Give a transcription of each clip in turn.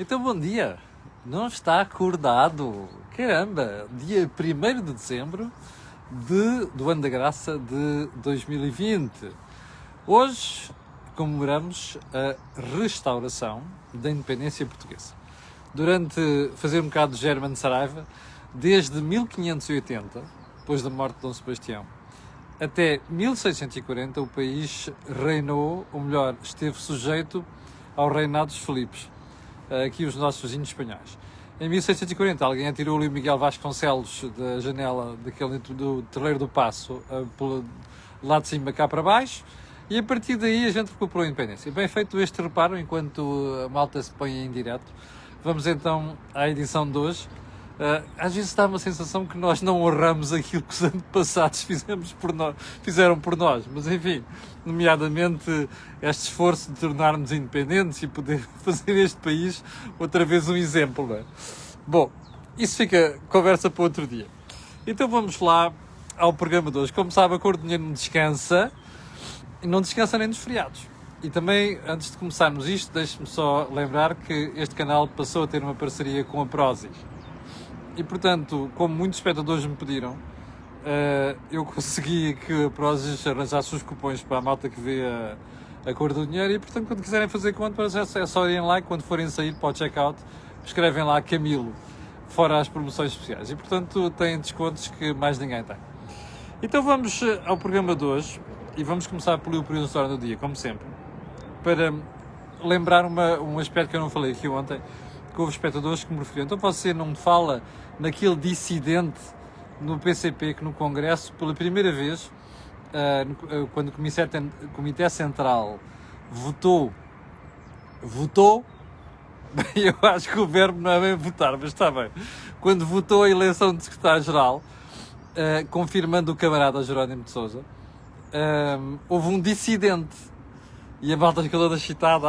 Então, bom dia. Não está acordado. Caramba, dia 1º de dezembro do ano da graça de 2020. Hoje comemoramos a restauração da independência portuguesa. Fazer um bocado de Germano Saraiva, desde 1580, depois da morte de Dom Sebastião, até 1640 o país reinou, ou melhor, esteve sujeito ao reinado dos Filipes, aqui os nossos vizinhos espanhóis. Em 1640 alguém atirou ali o Miguel Vasconcelos da janela do Terreiro do Paço, lá de cima cá para baixo, e a partir daí a gente recuperou a independência. Bem feito este reparo, enquanto a malta se põe em direto, vamos então à edição de hoje. Às vezes dá uma sensação que nós não honramos aquilo que os antepassados fizeram por nós, mas enfim, nomeadamente este esforço de tornarmos independentes e poder fazer este país outra vez um exemplo, não é? Bom, isso fica conversa para outro dia. Então vamos lá ao programa de hoje. Como sabe, a Cor do Dinheiro não descansa, e não descansa nem nos feriados. E também, antes de começarmos isto, deixe-me só lembrar que este canal passou a ter uma parceria com a Prozis. E, portanto, como muitos espectadores me pediram, eu consegui que a Prozis arranjasse os cupons para a malta que vê a Cor do Dinheiro. E, portanto, quando quiserem fazer contas, é só irem lá e quando forem sair para o checkout, escrevem lá Camilo, fora as promoções especiais. E, portanto, têm descontos que mais ninguém tem. Então vamos ao programa de hoje e vamos começar pelo período de história do dia, como sempre, para lembrar um aspecto que eu não falei aqui ontem, que houve espectadores que me referiram. Então você não me fala naquele dissidente no PCP que no Congresso, pela primeira vez, quando o Comitê Central votou, bem, eu acho que o verbo não é bem votar, mas está bem, quando votou a eleição de secretário-geral, confirmando o camarada Jerónimo de Sousa, houve um dissidente. E a malta ficou toda excitada.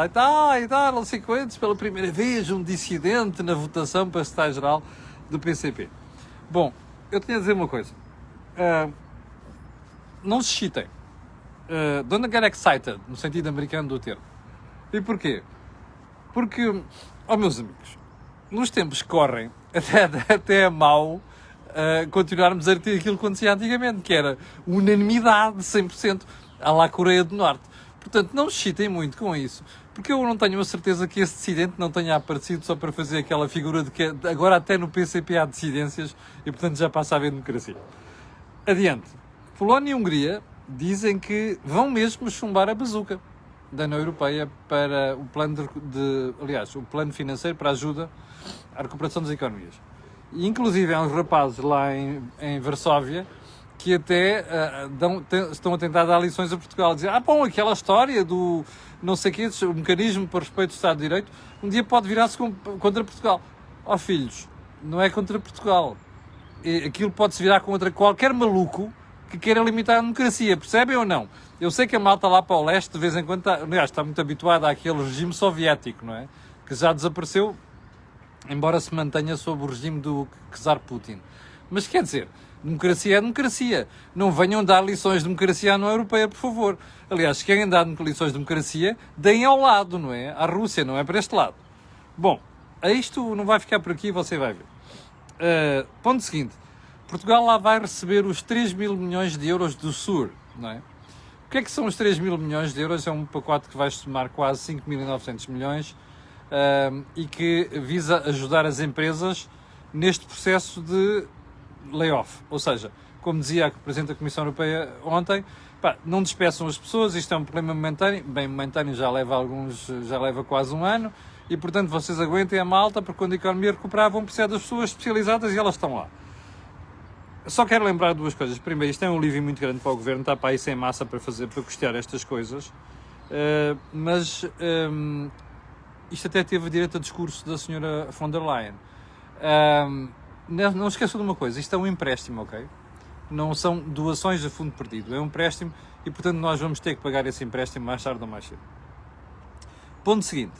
Não sei quantos, pela primeira vez, um dissidente na votação para secretário-geral do PCP. Bom, eu tinha a dizer uma coisa. Não se excitem. Don't get excited, no sentido americano do termo. E porquê? Porque, meus amigos, nos tempos que correm, até é mau continuarmos a ter aquilo que acontecia antigamente, que era unanimidade de 100%, à la Coreia do Norte. Portanto, não se excitem muito com isso, porque eu não tenho a certeza que esse dissidente não tenha aparecido só para fazer aquela figura de que agora até no PCP há dissidências e, portanto, já passa a haver democracia. Adiante. Polónia e Hungria dizem que vão mesmo chumbar a bazuca da União Europeia para o plano o plano financeiro para a ajuda à recuperação das economias. E, inclusive, há uns rapazes lá em Varsóvia que até estão a tentar dar lições a Portugal, dizer, aquela história do não sei o quê, o mecanismo para respeito do Estado de Direito, um dia pode virar-se contra Portugal. Filhos, não é contra Portugal. Aquilo pode-se virar contra qualquer maluco que queira limitar a democracia, percebem ou não? Eu sei que a malta lá para o leste, de vez em quando, está muito habituada àquele regime soviético, não é? Que já desapareceu, embora se mantenha sob o regime do czar Putin. Mas quer dizer, democracia é democracia. Não venham dar lições de democracia à União Europeia, por favor. Aliás, se querem dar lições de democracia, deem ao lado, não é? À Rússia, não é para este lado. Bom, isto não vai ficar por aqui, você vai ver. Ponto seguinte. Portugal lá vai receber os 3 mil milhões de euros do SUR, não é? O que é que são os 3 mil milhões de euros? É um pacote que vai somar quase 5.900 milhões e que visa ajudar as empresas neste processo de layoff, ou seja, como dizia a Presidente da Comissão Europeia ontem, não despeçam as pessoas, isto é um problema momentâneo, já leva quase um ano, e portanto vocês aguentem a malta, porque quando a economia recuperar vão precisar das pessoas especializadas e elas estão lá. Só quero lembrar duas coisas. Primeiro, isto é um alívio muito grande para o Governo, está para aí sem massa para custear estas coisas, mas isto até teve direito a discurso da senhora von der Leyen. Não esqueçam de uma coisa, isto é um empréstimo, ok? Não são doações a fundo perdido, é um empréstimo e, portanto, nós vamos ter que pagar esse empréstimo mais tarde ou mais cedo. Ponto seguinte,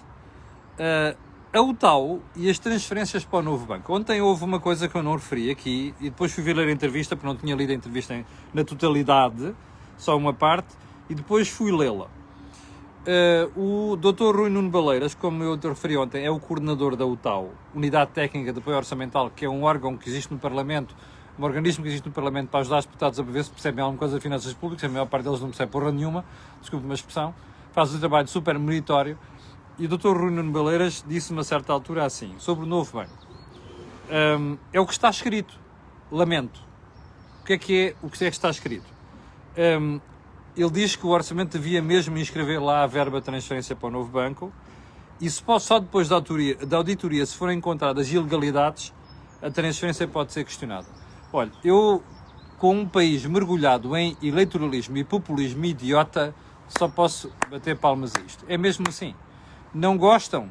a UTAU e as transferências para o novo banco. Ontem houve uma coisa que eu não referi aqui e depois fui ver ler a entrevista, porque não tinha lido a entrevista na totalidade, só uma parte, e depois fui lê-la. O Dr. Rui Nuno Baleiras, como eu te referi ontem, é o coordenador da UTAU, Unidade Técnica de Apoio Orçamental, que é um órgão que existe no Parlamento, um organismo que existe no Parlamento para ajudar os deputados a ver se percebem alguma coisa de finanças públicas. A maior parte deles não percebe porra nenhuma, desculpe-me a expressão, faz um trabalho super meritório. E o Dr. Rui Nuno Baleiras disse-me a certa altura assim, sobre o novo banco. É o que está escrito. Lamento. O que é que está escrito? Ele diz que o orçamento devia mesmo inscrever lá a verba de transferência para o novo banco e só depois da auditoria, se forem encontradas ilegalidades, a transferência pode ser questionada. Olha, eu, com um país mergulhado em eleitoralismo e populismo idiota, só posso bater palmas a isto. É mesmo assim. Não gostam?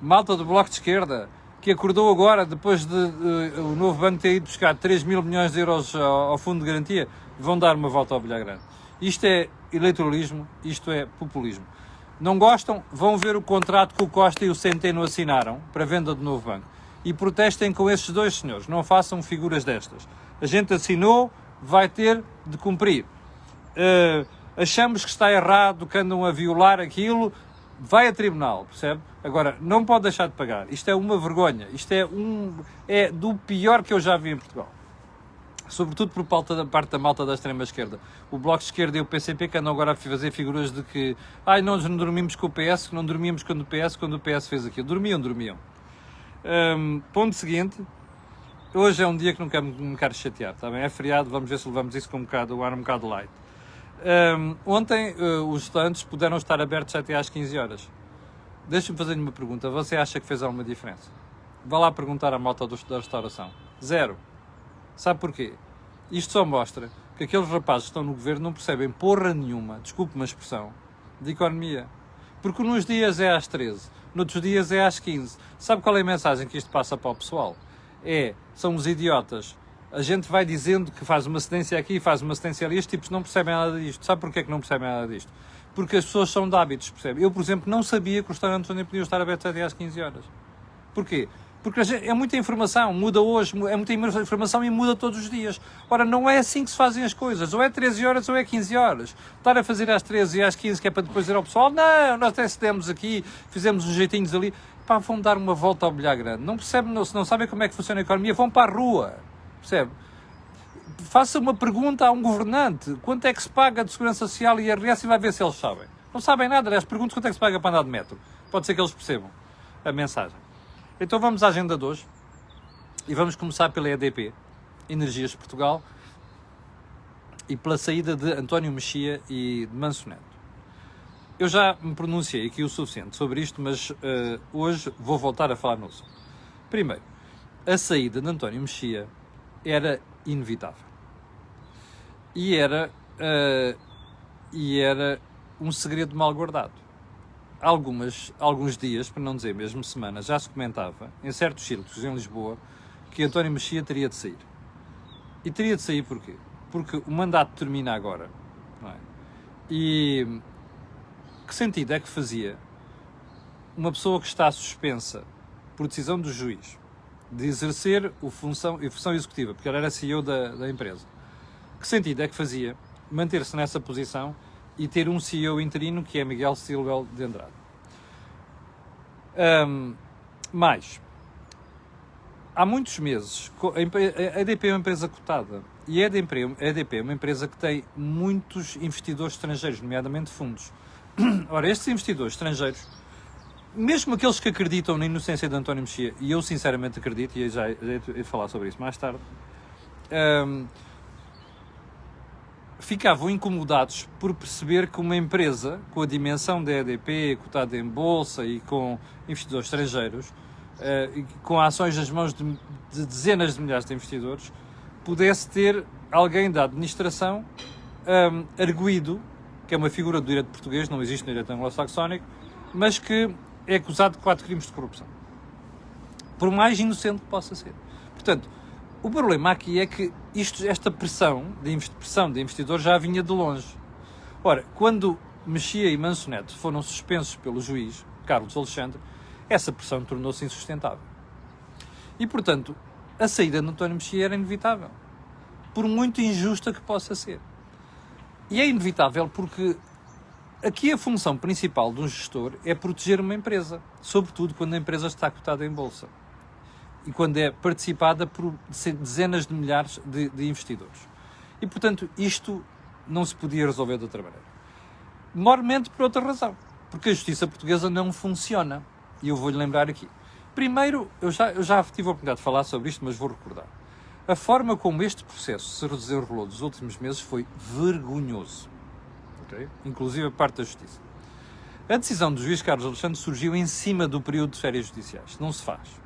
Malta do Bloco de Esquerda, que acordou agora, depois de o novo banco ter ido buscar 3 mil milhões de euros ao Fundo de Garantia, vão dar uma volta ao bilhar grande. Isto é eleitoralismo, isto é populismo. Não gostam? Vão ver o contrato que o Costa e o Centeno assinaram para a venda do novo banco e protestem com esses dois senhores. Não façam figuras destas. A gente assinou, vai ter de cumprir. Achamos que está errado, que andam a violar aquilo, vai a tribunal, percebe? Agora, não pode deixar de pagar. Isto é uma vergonha. Isto é do pior que eu já vi em Portugal. Sobretudo por parte da malta da extrema-esquerda. O Bloco de Esquerda e o PCP que andam agora a fazer figuras de que nós não dormimos com o PS, que não dormíamos quando o PS fez aquilo. Dormiam. Ponto seguinte. Hoje é um dia que não me quero chatear, está bem? É feriado, vamos ver se levamos isso com um ar um bocado light. Ontem os estudantes puderam estar abertos até às 15 horas. Deixa-me fazer-lhe uma pergunta. Você acha que fez alguma diferença? Vá lá perguntar à malta da restauração. Zero. Sabe porquê? Isto só mostra que aqueles rapazes que estão no governo não percebem porra nenhuma, desculpe-me a expressão, de economia. Porque nos dias é às 13, noutros dias é às 15. Sabe qual é a mensagem que isto passa para o pessoal? São os idiotas. A gente vai dizendo que faz uma cedência aqui, faz uma cedência ali, estes tipos não percebem nada disto. Sabe porquê que não percebem nada disto? Porque as pessoas são de hábitos, percebe? Eu, por exemplo, não sabia que os restaurantes onde podiam estar abertos até às 15 horas. Porquê? Porque é muita informação, muda hoje, é muita informação e muda todos os dias. Ora, não é assim que se fazem as coisas. Ou é 13 horas ou é 15 horas. Estar a fazer às 13 e às 15 que é para depois dizer ao pessoal, não, nós até cedemos aqui, fizemos uns jeitinhos ali. Pá, vão dar uma volta ao bilhar grande. Não percebem, se não sabem como é que funciona a economia, vão para a rua. Percebe? Faça uma pergunta a um governante. Quanto é que se paga de Segurança Social e IRS e vai ver se eles sabem. Não sabem nada, aliás, pergunto quanto é que se paga para andar de metro. Pode ser que eles percebam a mensagem. Então vamos à agenda de hoje e vamos começar pela EDP, Energias de Portugal, e pela saída de António Mexia e de Manso Neto. Eu já me pronunciei aqui o suficiente sobre isto, mas hoje vou voltar a falar no assunto. Primeiro, a saída de António Mexia era inevitável. E era um segredo mal guardado. Alguns dias, para não dizer mesmo semanas, já se comentava, em certos círculos em Lisboa, que António Mexia teria de sair. E teria de sair porquê? Porque o mandato termina agora. Não é? E que sentido é que fazia uma pessoa que está suspensa por decisão do juiz de exercer a função executiva, porque ele era CEO da empresa. Que sentido é que fazia manter-se nessa posição e ter um CEO interino que é Miguel Silva de Andrade? Mas, há muitos meses, a EDP é uma empresa cotada e a EDP é uma empresa que tem muitos investidores estrangeiros, nomeadamente fundos. Ora, estes investidores estrangeiros, mesmo aqueles que acreditam na inocência de António Mexia, e eu sinceramente acredito, e já hei de falar sobre isso mais tarde, ficavam incomodados por perceber que uma empresa com a dimensão da EDP, cotada em bolsa e com investidores estrangeiros, com ações nas mãos de dezenas de milhares de investidores, pudesse ter alguém da administração arguido, que é uma figura do direito português, não existe no direito anglo-saxónico, mas que é acusado de 4 crimes de corrupção. Por mais inocente que possa ser. Portanto, o problema aqui é que esta pressão de investidores já vinha de longe. Ora, quando Mexia e Manso Neto foram suspensos pelo juiz, Carlos Alexandre, essa pressão tornou-se insustentável. E, portanto, a saída de António Mexia era inevitável. Por muito injusta que possa ser. E é inevitável porque aqui a função principal de um gestor é proteger uma empresa, sobretudo quando a empresa está cotada em bolsa e quando é participada por dezenas de milhares de investidores. E, portanto, isto não se podia resolver de outra maneira. Mormente por outra razão, porque a justiça portuguesa não funciona. E eu vou-lhe lembrar aqui. Primeiro, eu já tive a oportunidade de falar sobre isto, mas vou recordar. A forma como este processo se desenrolou nos últimos meses foi vergonhoso. Okay? Inclusive a parte da justiça. A decisão do juiz Carlos Alexandre surgiu em cima do período de férias judiciais. Não se faz.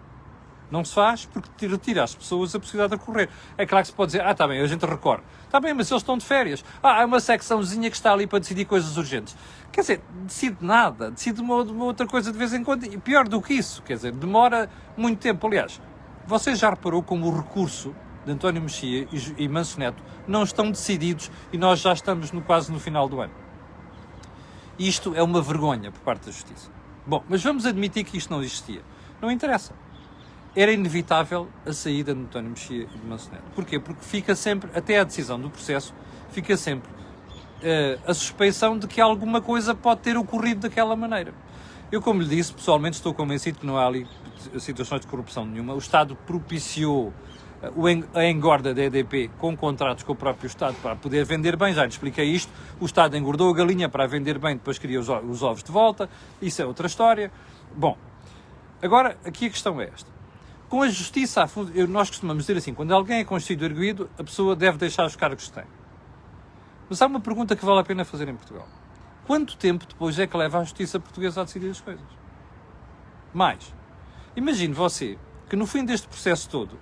Não se faz porque retira às pessoas a possibilidade de recorrer. É claro que se pode dizer, está bem, a gente recorre. Está bem, mas eles estão de férias. Há uma secçãozinha que está ali para decidir coisas urgentes. Quer dizer, decide nada. Decide uma outra coisa de vez em quando. E pior do que isso, quer dizer, demora muito tempo. Aliás, você já reparou como o recurso de António Mexia e Manso Neto não estão decididos e nós já estamos quase no final do ano. Isto é uma vergonha por parte da Justiça. Bom, mas vamos admitir que isto não existia. Não interessa. Era inevitável a saída de António Mexia e de Manso Neto. Porquê? Porque fica sempre, até à decisão do processo, fica sempre a suspeição de que alguma coisa pode ter ocorrido daquela maneira. Eu, como lhe disse, pessoalmente estou convencido que não há ali situações de corrupção nenhuma. O Estado propiciou a engorda da EDP com contratos com o próprio Estado para poder vender bem, já lhe expliquei isto. O Estado engordou a galinha para a vender bem, depois queria os ovos de volta. Isso é outra história. Bom, agora aqui a questão é esta. Com a justiça, nós costumamos dizer assim, quando alguém é constituído arguido, a pessoa deve deixar os cargos que tem. Mas há uma pergunta que vale a pena fazer em Portugal. Quanto tempo depois é que leva a justiça portuguesa a decidir as coisas? Mais. Imagine você que no fim deste processo todo,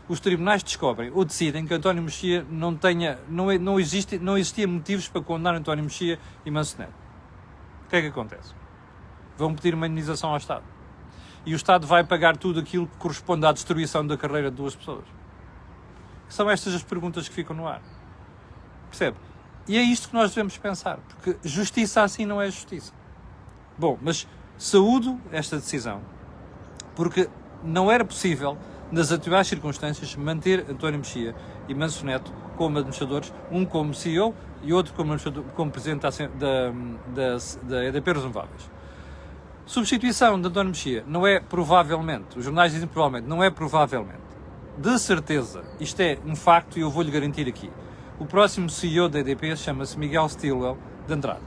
os tribunais descobrem ou decidem que António Mexia não existia motivos para condenar António Mexia e Manso Neto. O que é que acontece? Vão pedir uma indenização ao Estado. E o Estado vai pagar tudo aquilo que corresponde à destruição da carreira de duas pessoas. São estas as perguntas que ficam no ar. Percebe? E é isto que nós devemos pensar, porque justiça assim não é justiça. Bom, mas saúdo esta decisão, porque não era possível, nas atuais circunstâncias, manter António Mexia e Manso Neto como administradores, um como CEO e outro como presidente da EDP Renováveis. Substituição de António Mexia não é provavelmente, os jornais dizem provavelmente, não é provavelmente. De certeza, isto é um facto e eu vou-lhe garantir aqui. O próximo CEO da EDP chama-se Miguel Stilwell de Andrade.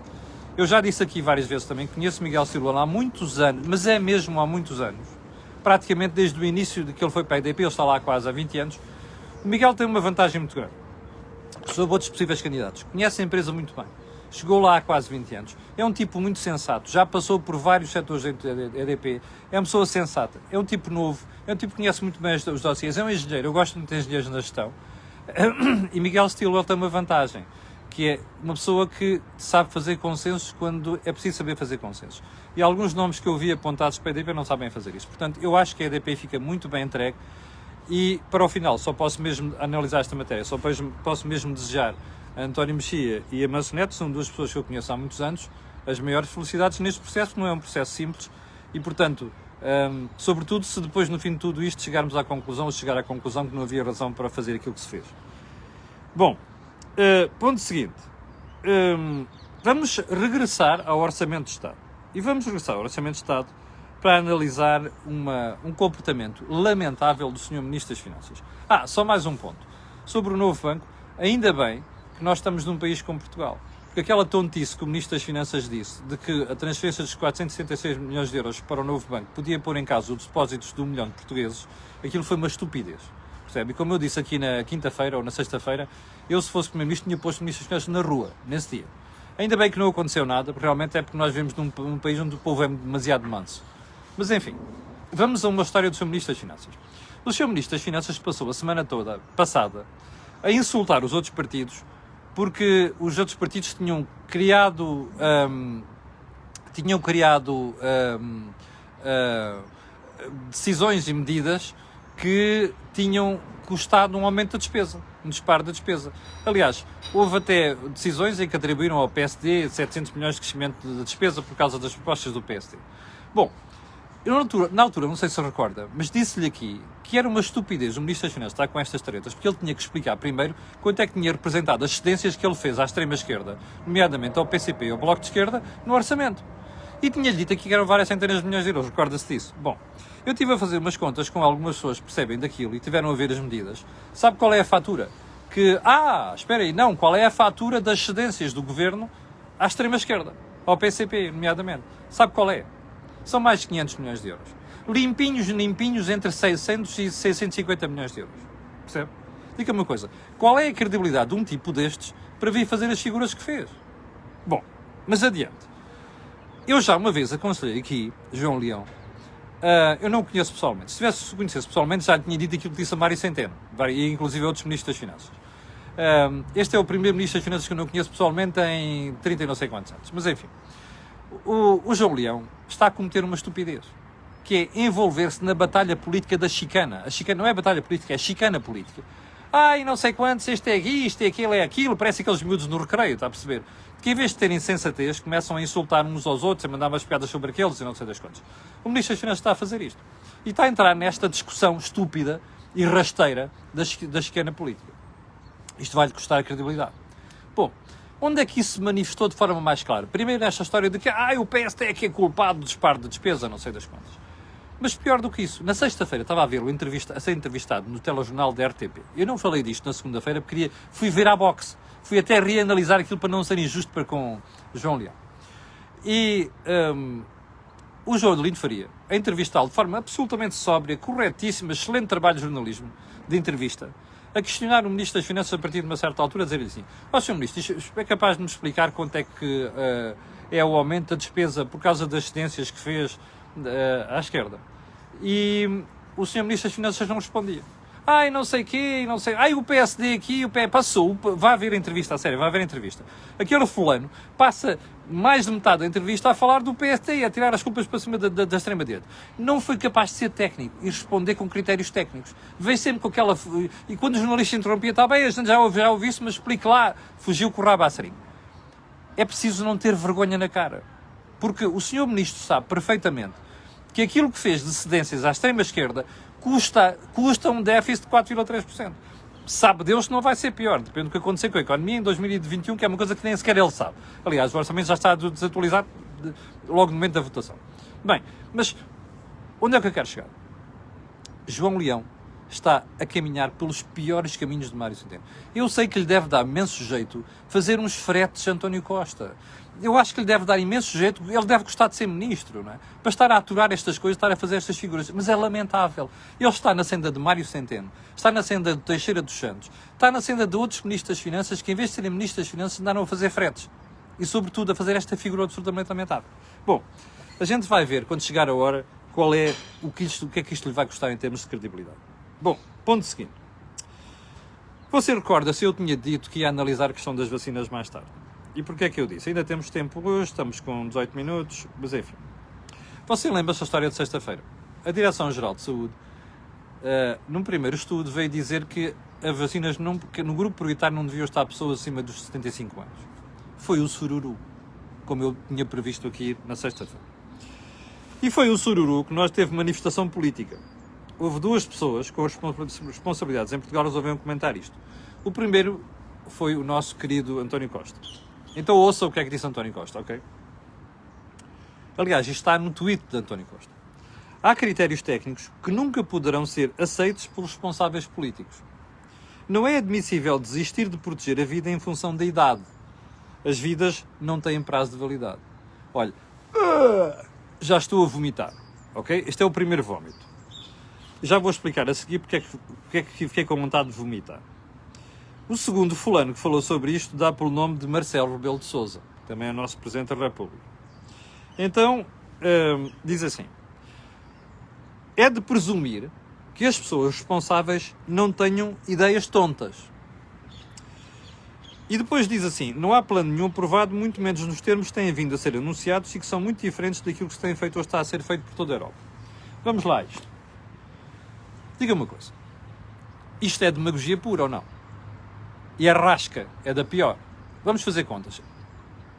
Eu já disse aqui várias vezes também, conheço Miguel Stilwell há muitos anos, mas é mesmo há muitos anos. Praticamente desde o início de que ele foi para a EDP, ele está lá há quase há 20 anos. O Miguel tem uma vantagem muito grande sobre outros possíveis candidatos. Conhece a empresa muito bem. Chegou lá há quase 20 anos. É um tipo muito sensato. Já passou por vários setores da EDP. É uma pessoa sensata. É um tipo novo. É um tipo que conhece muito bem os dossiês. É um engenheiro. Eu gosto muito de engenheiros na gestão. E Miguel Stilwell tem uma vantagem, que é uma pessoa que sabe fazer consensos quando é preciso saber fazer consensos. E alguns nomes que eu vi apontados para a EDP não sabem fazer isso. Portanto, eu acho que a EDP fica muito bem entregue. E, para o final, só posso mesmo analisar esta matéria. Só posso mesmo desejar a António Mexia e a Manso Neto, são duas pessoas que eu conheço há muitos anos, as maiores felicidades neste processo, que não é um processo simples, e portanto, sobretudo se depois no fim de tudo isto chegar à conclusão que não havia razão para fazer aquilo que se fez. Bom, ponto seguinte, vamos regressar ao Orçamento de Estado, e vamos regressar ao Orçamento de Estado para analisar um comportamento lamentável do Sr. Ministro das Finanças. Só mais um ponto, sobre o novo banco, ainda bem que nós estamos num país como Portugal. Porque aquela tontice que o Ministro das Finanças disse de que a transferência dos 476 milhões de euros para o novo banco podia pôr em causa os depósitos de 1 milhão de portugueses, aquilo foi uma estupidez. Percebe? E como eu disse aqui na quinta-feira ou na sexta-feira, eu se fosse Primeiro-Ministro tinha posto o Ministro das Finanças na rua, nesse dia. Ainda bem que não aconteceu nada, porque realmente é porque nós vivemos num país onde o povo é demasiado manso. Mas enfim, vamos a uma história do Sr. Ministro das Finanças. O Sr. Ministro das Finanças passou a semana toda passada a insultar os outros partidos, porque os outros partidos tinham criado decisões e medidas que tinham custado um aumento da despesa, um disparo da despesa. Aliás, houve até decisões em que atribuíram ao PSD 700 milhões de crescimento de despesa por causa das propostas do PSD. Bom, eu na altura, não sei se recorda, mas disse-lhe aqui que era uma estupidez o Ministro das Finanças estar com estas tretas, porque ele tinha que explicar primeiro quanto é que tinha representado as cedências que ele fez à extrema-esquerda, nomeadamente ao PCP e ao Bloco de Esquerda, no orçamento. E tinha-lhe dito aqui que eram várias centenas de milhões de euros, recorda-se disso. Bom, eu estive a fazer umas contas com algumas pessoas que percebem daquilo e tiveram a ver as medidas. Sabe qual é a fatura? Espera aí, não, qual é a fatura das cedências do Governo à extrema-esquerda, ao PCP, nomeadamente? Sabe qual é? São mais de 500 milhões de euros. Limpinhos, entre 600 e 650 milhões de euros. Percebe? Diga-me uma coisa, qual é a credibilidade de um tipo destes para vir fazer as figuras que fez? Bom, mas adiante. Eu já uma vez aconselhei aqui, João Leão, eu não o conheço pessoalmente. Se tivesse conhecido pessoalmente, já tinha dito aquilo que disse a Mário Centeno, e inclusive outros ministros das Finanças. Este é o primeiro ministro das Finanças que eu não conheço pessoalmente em 30 e não sei quantos anos. Mas enfim, o João Leão está a cometer uma estupidez, que é envolver-se na batalha política da chicana. A chicana não é batalha política, é chicana política. E não sei quantos, este é isto, é aquilo, parece aqueles miúdos no recreio, está a perceber? Que em vez de terem sensatez, começam a insultar uns aos outros, a mandar umas piadas sobre aqueles e não sei das quantas. O Ministro das Finanças está a fazer isto. E está a entrar nesta discussão estúpida e rasteira da chicana política. Isto vai-lhe custar a credibilidade. Bom, onde é que isso se manifestou de forma mais clara? Primeiro esta história de que o PSD é que é culpado do disparo de despesa, não sei das quantas. Mas pior do que isso, na sexta-feira estava a ver a ser entrevistado no telejornal da RTP. Eu não falei disto na segunda-feira porque fui ver à boxe. Fui até reanalisar aquilo para não ser injusto para com João Leão. E o João Adelino Faria, a entrevistá-lo de forma absolutamente sóbria, corretíssima, excelente trabalho de jornalismo, de entrevista, a questionar o Ministro das Finanças a partir de uma certa altura, a dizer-lhe assim: Sr. Ministro, é capaz de me explicar quanto é que é o aumento da despesa por causa das cedências que fez à esquerda? E o Sr. Ministro das Finanças não respondia. Não sei quê, não sei... o PSD aqui, o PSD passou... Vai haver entrevista, a sério, vai haver entrevista. Aquele fulano passa mais de metade da entrevista a falar do PSD e a tirar as culpas para cima da extrema-direita. Não foi capaz de ser técnico e responder com critérios técnicos. Veio sempre com aquela... E quando o jornalista interrompia, está bem, a gente já ouviu isso, mas explique lá. Fugiu com o rabo à seringa. É preciso não ter vergonha na cara. Porque o Sr. Ministro sabe perfeitamente que aquilo que fez de cedências à extrema-esquerda custa um déficit de 4,3%. Sabe Deus que não vai ser pior, depende do que acontecer com a economia em 2021, que é uma coisa que nem sequer ele sabe. Aliás, o orçamento já está desatualizado logo no momento da votação. Bem, mas onde é que eu quero chegar? João Leão está a caminhar pelos piores caminhos de Mário Centeno. Eu sei que lhe deve dar imenso jeito fazer uns fretes a António Costa. Eu acho que lhe deve dar imenso jeito, ele deve gostar de ser ministro, não é? Para estar a aturar estas coisas, estar a fazer estas figuras. Mas é lamentável. Ele está na senda de Mário Centeno, está na senda de Teixeira dos Santos, está na senda de outros ministros das Finanças que, em vez de serem ministros das Finanças, andaram a fazer fretes. E, sobretudo, a fazer esta figura absolutamente lamentável. Bom, a gente vai ver, quando chegar a hora, o que é que isto lhe vai custar em termos de credibilidade. Bom, ponto seguinte. Você recorda-se, eu tinha dito que ia analisar a questão das vacinas mais tarde. E porquê é que eu disse? Ainda temos tempo hoje, estamos com 18 minutos, mas enfim. Você lembra-se da história de sexta-feira? A Direção-Geral de Saúde, num primeiro estudo, veio dizer que as vacinas que no grupo prioritário não deviam estar pessoas acima dos 75 anos. Foi o sururu, como eu tinha previsto aqui na sexta-feira. E foi o sururu que nós teve manifestação política. Houve duas pessoas com responsabilidades em Portugal que resolveram comentar isto. O primeiro foi o nosso querido António Costa. Então ouça o que é que disse António Costa, ok? Aliás, isto está no tweet de António Costa. Há critérios técnicos que nunca poderão ser aceitos pelos responsáveis políticos. Não é admissível desistir de proteger a vida em função da idade. As vidas não têm prazo de validade. Olha, já estou a vomitar, ok? Este é o primeiro vómito. Já vou explicar a seguir porque é que fiquei com vontade de vomitar. O segundo fulano que falou sobre isto dá pelo nome de Marcelo Rebelo de Sousa, também é o nosso Presidente da República. Então, diz assim: é de presumir que as pessoas responsáveis não tenham ideias tontas. E depois diz assim: não há plano nenhum aprovado, muito menos nos termos que têm vindo a ser anunciados e que são muito diferentes daquilo que se tem feito ou está a ser feito por toda a Europa. Vamos lá a isto. Diga-me uma coisa. Isto é demagogia pura ou não? E a rasca é da pior. Vamos fazer contas.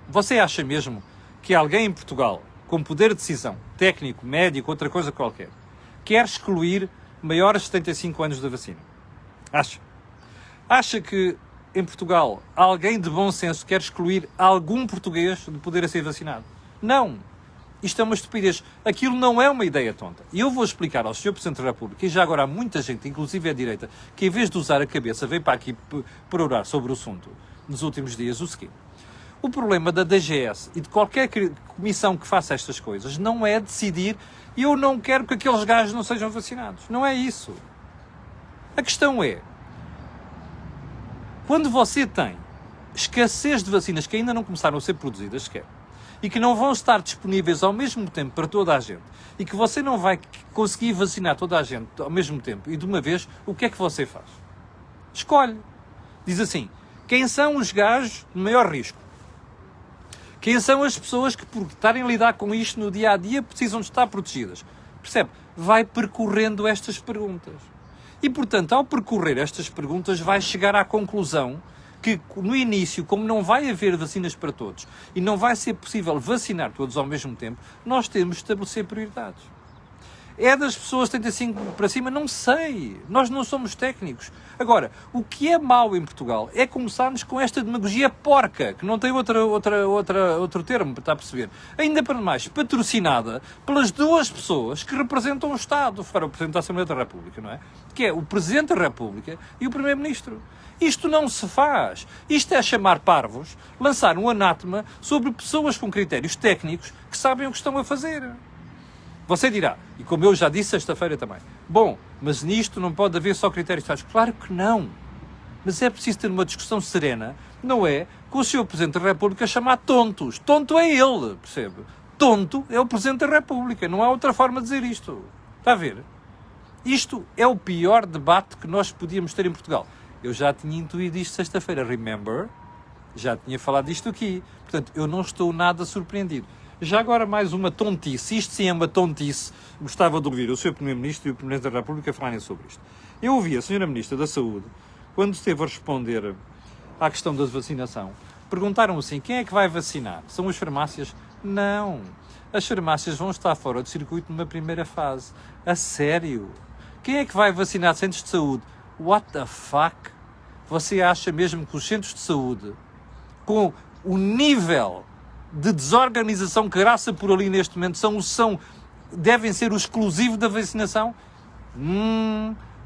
Você acha mesmo que alguém em Portugal, com poder de decisão, técnico, médico, outra coisa qualquer, quer excluir maiores de 75 anos da vacina. Acha que em Portugal alguém de bom senso quer excluir algum português de poder ser vacinado? Não. Isto é uma estupidez. Aquilo não é uma ideia tonta. E eu vou explicar ao Sr. Presidente da República, e já agora há muita gente, inclusive a direita, que em vez de usar a cabeça veio para aqui perorar sobre o assunto nos últimos dias o seguinte. O problema da DGS e de qualquer comissão que faça estas coisas não é decidir eu não quero que aqueles gajos não sejam vacinados. Não é isso. A questão é, quando você tem escassez de vacinas que ainda não começaram a ser produzidas sequer, e que não vão estar disponíveis ao mesmo tempo para toda a gente, e que você não vai conseguir vacinar toda a gente ao mesmo tempo e de uma vez, o que é que você faz? Escolhe. Diz assim, quem são os gajos de maior risco? Quem são as pessoas que, por estarem a lidar com isto no dia-a-dia, precisam de estar protegidas? Percebe? Vai percorrendo estas perguntas. E, portanto, ao percorrer estas perguntas, vai chegar à conclusão que, no início, como não vai haver vacinas para todos e não vai ser possível vacinar todos ao mesmo tempo, nós temos de estabelecer prioridades. É das pessoas 35 para cima? Não sei. Nós não somos técnicos. Agora, o que é mau em Portugal é começarmos com esta demagogia porca, que não tem outro termo, está a perceber? Ainda para mais, patrocinada pelas duas pessoas que representam o Estado, fora o Presidente da Assembleia da República, não é? Que é o Presidente da República e o Primeiro-Ministro. Isto não se faz. Isto é chamar parvos, lançar um anátema sobre pessoas com critérios técnicos que sabem o que estão a fazer. Você dirá, e como eu já disse sexta-feira também, bom, mas nisto não pode haver só critérios técnicos. Claro que não. Mas é preciso ter uma discussão serena, não é com o Sr. Presidente da República chamar tontos. Tonto é ele, percebe? Tonto é o Presidente da República. Não há outra forma de dizer isto. Está a ver? Isto é o pior debate que nós podíamos ter em Portugal. Eu já tinha intuído isto sexta-feira, remember? Já tinha falado disto aqui. Portanto, eu não estou nada surpreendido. Já agora mais uma tontice. Isto sim é uma tontice. Gostava de ouvir o Sr. Primeiro-Ministro e o Presidente da República falarem sobre isto. Eu ouvi a Sra. Ministra da Saúde, quando esteve a responder à questão da vacinação, perguntaram assim, quem é que vai vacinar? São as farmácias? Não. As farmácias vão estar fora do circuito numa primeira fase. A sério? Quem é que vai vacinar centros de saúde? What the fuck? Você acha mesmo que os centros de saúde, com o nível de desorganização que graça por ali neste momento, devem ser o exclusivo da vacinação?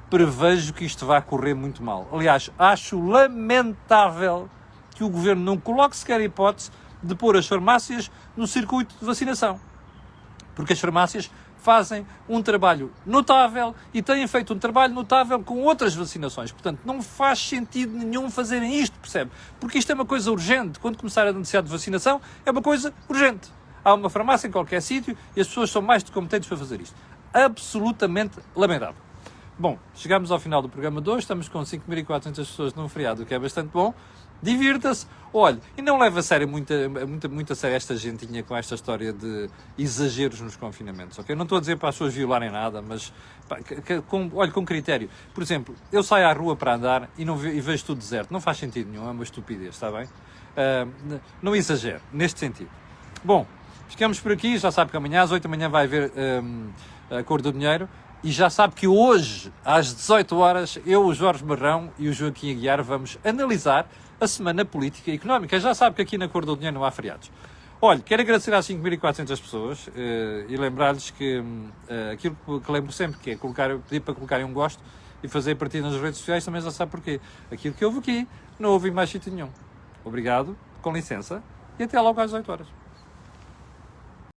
Prevejo que isto vai correr muito mal. Aliás, acho lamentável que o Governo não coloque sequer a hipótese de pôr as farmácias no circuito de vacinação. Porque as farmácias fazem um trabalho notável e têm feito um trabalho notável com outras vacinações. Portanto, não faz sentido nenhum fazerem isto, percebe? Porque isto é uma coisa urgente. Quando começar a necessidade de vacinação, é uma coisa urgente. Há uma farmácia em qualquer sítio e as pessoas são mais do que competentes para fazer isto. Absolutamente lamentável. Bom, chegamos ao final do programa de hoje. Estamos com 5.400 pessoas num feriado, o que é bastante bom. Divirta-se. Olha, e não leva a sério muito a sério esta gentinha com esta história de exageros nos confinamentos, ok? Não estou a dizer para as pessoas violarem nada, mas com critério. Por exemplo, eu saio à rua para andar e vejo tudo deserto. Não faz sentido nenhum, é uma estupidez, está bem? Não exagero, neste sentido. Bom, ficamos por aqui. Já sabe que amanhã às 8 da manhã vai haver a Cor do Dinheiro. E já sabe que hoje, às 18 horas, eu, o Jorge Marrão e o Joaquim Aguiar vamos analisar a semana política e económica. Já sabe que aqui na Cor do Dinheiro não há feriados. Olha, quero agradecer às 5.400 pessoas e lembrar-lhes que aquilo que lembro sempre, que é pedir para colocarem um gosto e fazer partida nas redes sociais, também já sabe porquê. Aquilo que houve aqui, não houve em mais sítio nenhum. Obrigado, com licença, e até logo às 18 horas.